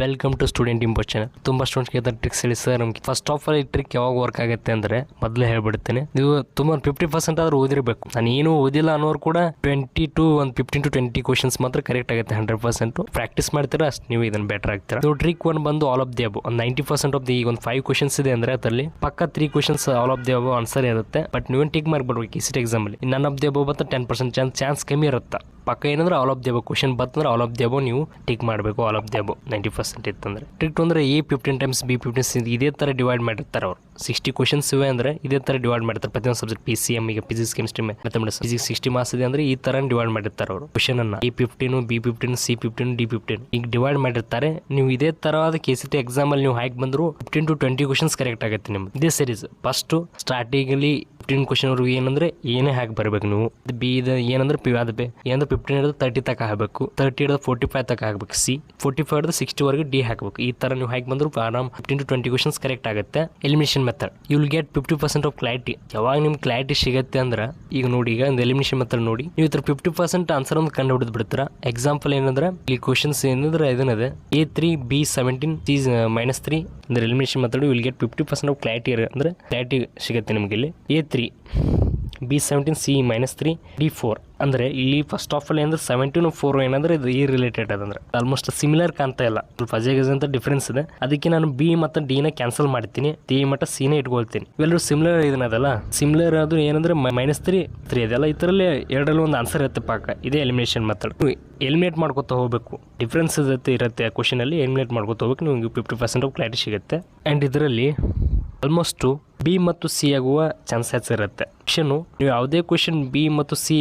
Welcome to student ಇಂಪೋ channel. ತುಂಬಾ students ಗೆ ಟ್ರಿಕ್ಸ್ ಹೇಳಿ ಸರ್ ನಮ್ಗೆ ಫಸ್ಟ್ ಆಫ್ ಆಲ್ ಈ ಟ್ರಿಕ್ ಯಾವಾಗ ವರ್ಕ್ ಆಗುತ್ತೆ ಅಂದ್ರೆ ಮೊದಲೇ ಹೇಳ್ಬಿಡ್ತೇನೆ, ನೀವು ತುಂಬಾ 50% ಆದ್ರೂ ಓದಿರಬೇಕು. ನಾನು ಏನು ಓದಿಲ್ಲ ಅನ್ನೋರು ಕೂಡ 15 to 20 ಕ್ವಶನ್ಸ್ ಮಾತ್ರ ಕರೆಕ್ಟ್ ಆಗುತ್ತೆ. 100% ಪ್ರಾಕ್ಟೀಸ್ ಮಾಡ್ತೀರಾ ಅಷ್ಟು ನೀವು ಇದನ್ನ ಬೆಟರ್ ಆಗ್ತೀರಾ. ಟ್ರಿಕ್ 1 ಬಂದು all of the above. 90% of the ಈಗ ಒಂದು 5 ಕ್ವಶನ್ಸ್ ಇದೆ ಅಂದ್ರೆ ಅದರಲ್ಲಿ ಪಕ್ಕ 3 questions all of the above answer ಇರುತ್ತೆ. ಬಟ್ ನೀವೇನು ಟಿಕ್ ಮಾಡ್ಬಿಡ್ಬೇಕು ಈ ಸಿಟಿ ಎಕ್ಸಾಮ್ ಅಲ್ಲಿ. ನನ್ ಆಫ್ ದಿ ಅಬೋ ಬತ್ತ 10% ಚಾನ್ಸ್ ಕಮ್ಮಿ ಇರುತ್ತೆ. ಪಕ್ಕ ಏನಂದ್ರೆ all of the above question ಬಂತಂದ್ರೆ ಆಲ್ ಆಫ್ ದಿ ಅಬೋ ನೀವು ಟಿಕ್ ಮಾಡಬೇಕು. ಆಲ್ ಆಫ್ ದಿ ಅಬೋ 90% ಇತ್ತಂದ್ರೆ. ಟ್ರಿಕ್ ಅಂದ್ರೆ A 15 ಟೈಮ್ಸ್ B 15 ಇದೇ ತರ ಡಿವೈಡ್ ಮಾಡಿರ್ತಾರೆ ಅವರು. 60 ಕ್ವಶನ್ಸ್ ಇವೆ ಅಂದ್ರೆ ಇದೇ ತರ ಡಿವೈಡ್ ಮಾಡ್ತಾರೆ ಪ್ರತಿಯೊಂದು ಸಬ್ಜೆಕ್ಟ್. PCM ಈಗ physics chemistry mathematics physics 60 marks ಇದೆ ಅಂದ್ರೆ ಈ ತರ ಡಿವೈಡ್ ಮಾಡಿರ್ತಾರೆ ಅವರು ಕ್ವಶನ್ ಅನ್ನ. A 15 B 15 C 15 D 15 ಈಗ ಡಿವೈಡ್ ಮಾಡಿರ್ತಾರೆ. ನೀವು ಇದೇ ತರವಾದ KCT ಎಕ್ಸಾಮ್ ಅಲ್ಲಿ ನೀವು ಹಾಕಿ ಬಂದ್ರು 15 to 20 ಕ್ವಶನ್ಸ್ ಕರೆಕ್ಟ್ ಆಗುತ್ತೆ ನಿಮ್ಗೆ. ಇದೇ ಸೀರೀಸ್ ಫಸ್ಟ್ ಸ್ಟಾರ್ಟಿಂಗ್ ಅಲ್ಲಿ 15 ಕ್ವಶನ್ ಅವ್ರಿಗೆ ಏನಂದ್ರೆ ಏನೇ ಹಾಕಿ ಬರ್ಬೇಕು ನೀವು. ಬಿ ಏನಂದ್ರೆ ಏನಂದ್ರೆ 15 ಹಿಡಿದು 30 ತಕ ಹಾಕಬೇಕು, 30 ಹಿಡಿದು 45 ತಕ ಹಾಕಬೇಕು. C 45 ಹಿಡಿದು 60 ವರೆಗೆ D ಹಾಕಬೇಕು. ಈ ತರ ನೀವು ಹಾಕಿ ಬಂದ್ರು ಆರಾಮ್ 15 to 20 ಕ್ವಶನ್ಸ್ ಕರೆಕ್ಟ್ ಆಗುತ್ತೆ. Elimination method you will get 50% of clarity. ಯಾವಾಗ ನಿಮ್ಗೆ ಕ್ಲಾರಿಟಿ ಸಿಗುತ್ತೆ ಅಂದ್ರೆ ಈಗ ನೋಡಿ, ಈಗ ಒಂದು ಎಲಿಮಿನೇಷನ್ ಮೆಥಡ್ ನೋಡಿ, ನೀವು ಇತರ 50% ಆನ್ಸರ್ ಒಂದು ಕಂಡು ಹಿಡಿದು ಬಿಡ್ತೀರಾ. ಎಕ್ಸಾಂಪಲ್ ಏನಂದ್ರೆ ಇಲ್ಲಿ ಕ್ವಶನ್ಸ್ ಏನಂದ್ರೆ ಇದನ್ನದೆ A3 B 17 C -3 ಅಂದ್ರೆ elimination method will get 50% of clarity ಅಂದ್ರೆ ಕ್ಲಾರಿಟಿ ಸಿಗುತ್ತೆ ನಿಮಗೆ. ಇಲ್ಲಿ A3 B 17 C -3 D 4 ಅಂದ್ರೆ ಇಲ್ಲಿ ಫಸ್ಟ್ ಆಫ್ ಆಲ್ ಏನಂದ್ರೆ 17 4 ಏನಂದ್ರೆ ಇದು ಈ ರಿಲೇಟೆಡ್ ಅದಂದ್ರೆ ಆಲ್ಮೋಸ್ಟ್ ಸಿಮಿಲರ್ ಕಾಣ್ತಾ ಇಲ್ಲ. ಸ್ವಲ್ಪ ಅಜೇಗಜ್ ಅಂತ ಡಿಫ್ರೆನ್ಸ್ ಇದೆ. ಅದಕ್ಕೆ ನಾನು B ಮತ್ತು D ನ ಕ್ಯಾನ್ಸಲ್ ಮಾಡ್ತೀನಿ, D ಮತ್ತು C ನ ಇಟ್ಕೊಳ್ತೀನಿ. ಇವೆಲ್ಲರೂ ಸಿಮಿಲರ್ ಇದನ್ನದಲ್ಲ. ಸಿಮಿಲರ್ ಅದು ಏನಂದ್ರೆ -3 ಇದೆಲ್ಲ ಇದರಲ್ಲಿ ಎರಡರಲ್ಲಿ ಒಂದು ಆನ್ಸರ್ ಇರುತ್ತೆ ಪಾಕ. ಇದೇ ಎಲಿಮಿನೇಷನ್ ಮೆಥಡ್. ಎಲಿಮಿನೇಟ್ ಮಾಡ್ಕೊತಾ ಹೋಗ್ಬೇಕು. ಡಿಫ್ರೆನ್ಸ್ ಇರುತ್ತೆ ಕ್ವಶನ್ ಅಲ್ಲಿ, ಎಲಿಮಿನೇಟ್ ಮಾಡ್ಕೊತಾ ಹೋಗ್ಬೇಕು. ನಿಮಗೆ 50% ಆಫ್ ಕ್ಲಾರಿಟಿ ಸಿಗುತ್ತೆ. ಅಂಡ್ ಇದರಲ್ಲಿ ಆಲ್ಮೋಸ್ಟ್ B ಮತ್ತು C ಆಗುವ ಚಾನ್ಸಸ್ ಇರುತ್ತೆ. ಕ್ವಶನ್ ನೀವು ಯಾವುದೇ ಕ್ವಶನ್ B ಮತ್ತು C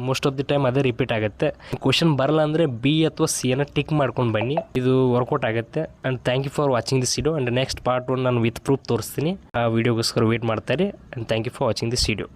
most of the time ಅದೇ ರಿಪೀಟ್ ಆಗುತ್ತೆ. ಕ್ವಶನ್ ಬರಲ್ಲ ಅಂದ್ರೆ B ಅಥವಾ C ಅನ್ನ ಟಿಕ್ ಮಾಡ್ಕೊಂಡು ಬನ್ನಿ, ಇದು ವರ್ಕೌಟ್ ಆಗುತ್ತೆ. And thank you for watching this video. And next part 1 ನಾನು ವಿತ್ ಪ್ರೂಫ್ ತೋರಿಸ್ತೀನಿ. ಆ ವಿಡಿಯೋಗೋಸ್ಕರ ವೇಟ್ ಮಾಡ್ತಾರೆ. And thank you for watching this video.